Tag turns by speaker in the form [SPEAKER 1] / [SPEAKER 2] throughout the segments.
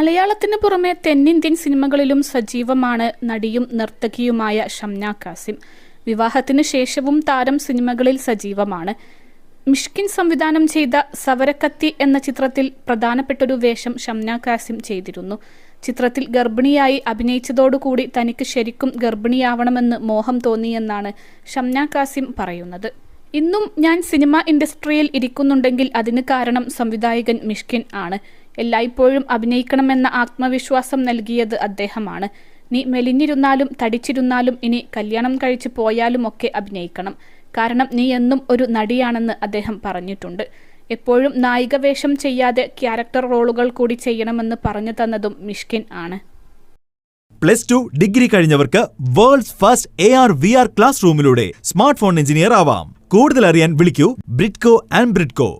[SPEAKER 1] മലയാളത്തിന് പുറമെ തെന്നിന്ത്യൻ സിനിമകളിലും സജീവമാണ് നടിയും നർത്തകിയുമായ ഷംന കാസിം. വിവാഹത്തിന് ശേഷവും താരം സിനിമകളിൽ സജീവമാണ്. മിഷ്കിൻ സംവിധാനം ചെയ്ത സവരക്കത്തി എന്ന ചിത്രത്തിൽ പ്രധാനപ്പെട്ടൊരു വേഷം ഷംന കാസിം ചെയ്തിരുന്നു. ചിത്രത്തിൽ ഗർഭിണിയായി അഭിനയിച്ചതോടുകൂടി തനിക്ക് ശരിക്കും ഗർഭിണിയാവണമെന്ന് മോഹം തോന്നിയെന്നാണ് ഷംന കാസിം പറയുന്നത്. ഇന്നും ഞാൻ സിനിമ ഇൻഡസ്ട്രിയിൽ ഇരിക്കുന്നുണ്ടെങ്കിൽ അതിന് കാരണം സംവിധായകൻ മിഷ്കിൻ ആണ്. എല്ലായ്പ്പോഴും അഭിനയിക്കണമെന്ന ആത്മവിശ്വാസം നൽകിയത് അദ്ദേഹമാണ്. നീ മെലിഞ്ഞിരുന്നാലും തടിച്ചിരുന്നാലും ഇനി കല്യാണം കഴിച്ചു പോയാലുമൊക്കെ അഭിനയിക്കണം, കാരണം നീ എന്നും ഒരു നടിയാണെന്ന് അദ്ദേഹം പറഞ്ഞിട്ടുണ്ട്. എപ്പോഴും നായിക വേഷം ചെയ്യാതെ ക്യാരക്ടർ റോളുകൾ കൂടി ചെയ്യണമെന്ന് പറഞ്ഞു തന്നതും മിഷ്കിൻ ആണ്.
[SPEAKER 2] +2 ഡിഗ്രി കഴിഞ്ഞവർക്ക് വേൾഡ്സ് ഫസ്റ്റ് AR/VR ക്ലാസ് റൂമിലൂടെ സ്മാർട്ട് ഫോൺ എഞ്ചിനീയർ ആവാം. കൂടുതൽ അറിയാൻ വിളിക്കൂ ബ്രിഡ്കോ ആൻഡ് ബ്രിഡ്കോ.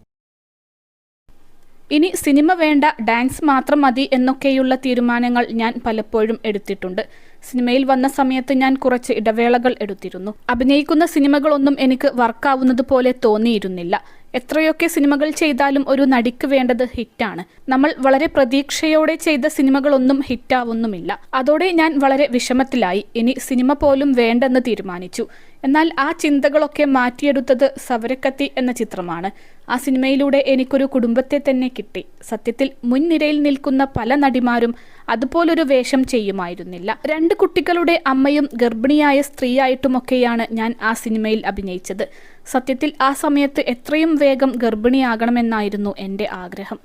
[SPEAKER 1] ഇനി സിനിമ വേണ്ട, ഡാൻസ് മാത്രം മതി എന്നൊക്കെയുള്ള തീരുമാനങ്ങൾ ഞാൻ പലപ്പോഴും എടുത്തിട്ടുണ്ട്. സിനിമയിൽ വന്ന സമയത്ത് ഞാൻ കുറച്ച് ഇടവേളകൾ എടുത്തിരുന്നു. അഭിനയിക്കുന്ന സിനിമകളൊന്നും എനിക്ക് വർക്കാവുന്നത് പോലെ തോന്നിയിരുന്നില്ല. എത്രയൊക്കെ സിനിമകൾ ചെയ്താലും ഒരു നടിക്ക് വേണ്ടത് ഹിറ്റാണ്. നമ്മൾ വളരെ പ്രതീക്ഷയോടെ ചെയ്ത സിനിമകളൊന്നും ഹിറ്റാവുന്നുമില്ല. അതോടെ ഞാൻ വളരെ വിഷമത്തിലായി. ഇനി സിനിമ പോലും വേണ്ടെന്ന് തീരുമാനിച്ചു. എന്നാൽ ആ ചിന്തകളൊക്കെ മാറ്റിയെടുത്തത് സവരക്കത്തി എന്ന ചിത്രമാണ്. ആ സിനിമയിലൂടെ എനിക്കൊരു കുടുംബത്തെ തന്നെ കിട്ടി. സത്യത്തിൽ മുൻനിരയിൽ നിൽക്കുന്ന പല നടിമാരും അതുപോലൊരു വേഷം ചെയ്യുമായിരുന്നില്ല. 2 കുട്ടികളുടെ അമ്മയും ഗർഭിണിയായ സ്ത്രീയായിട്ടുമൊക്കെയാണ് ഞാൻ ആ സിനിമയിൽ അഭിനയിച്ചത്. സത്യത്തിൽ ആ സമയത്ത് എത്രയും വേഗം ഗർഭിണിയാകണമെന്നായിരുന്നു എൻ്റെ ആഗ്രഹം.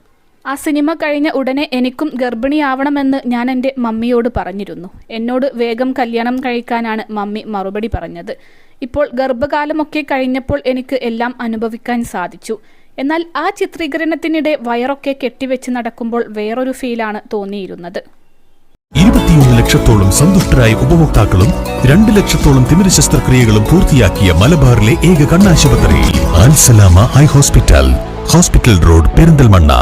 [SPEAKER 1] ആ സിനിമ കഴിഞ്ഞ ഉടനെ എനിക്കും ഗർഭിണിയാവണമെന്ന് ഞാൻ എൻ്റെ മമ്മിയോട് പറഞ്ഞിരുന്നു. എന്നോട് വേഗം കല്യാണം കഴിക്കാനാണ് മമ്മി മറുപടി പറഞ്ഞത്. ഇപ്പോൾ ഗർഭകാലമൊക്കെ കഴിഞ്ഞപ്പോൾ എനിക്ക് എല്ലാം അനുഭവിക്കാൻ സാധിച്ചു. എന്നാൽ ആ ചിത്രീകരണത്തിനിടെ വയറൊക്കെ കെട്ടിവെച്ച് നടക്കുമ്പോൾ വേറൊരു ഫീലാണ് തോന്നിയിരുന്നത്.
[SPEAKER 3] 21 ലക്ഷത്തോളം സന്തുഷ്ടരായ ഉപഭോക്താക്കളും 2 ലക്ഷത്തോളം തിമിര ശസ്ത്രക്രിയകളും പൂർത്തിയാക്കിയ മലബാറിലെ ഏക കണ്ണാശുപത്രി Al Salama eye hospital, hospital road, Perinthalmanna.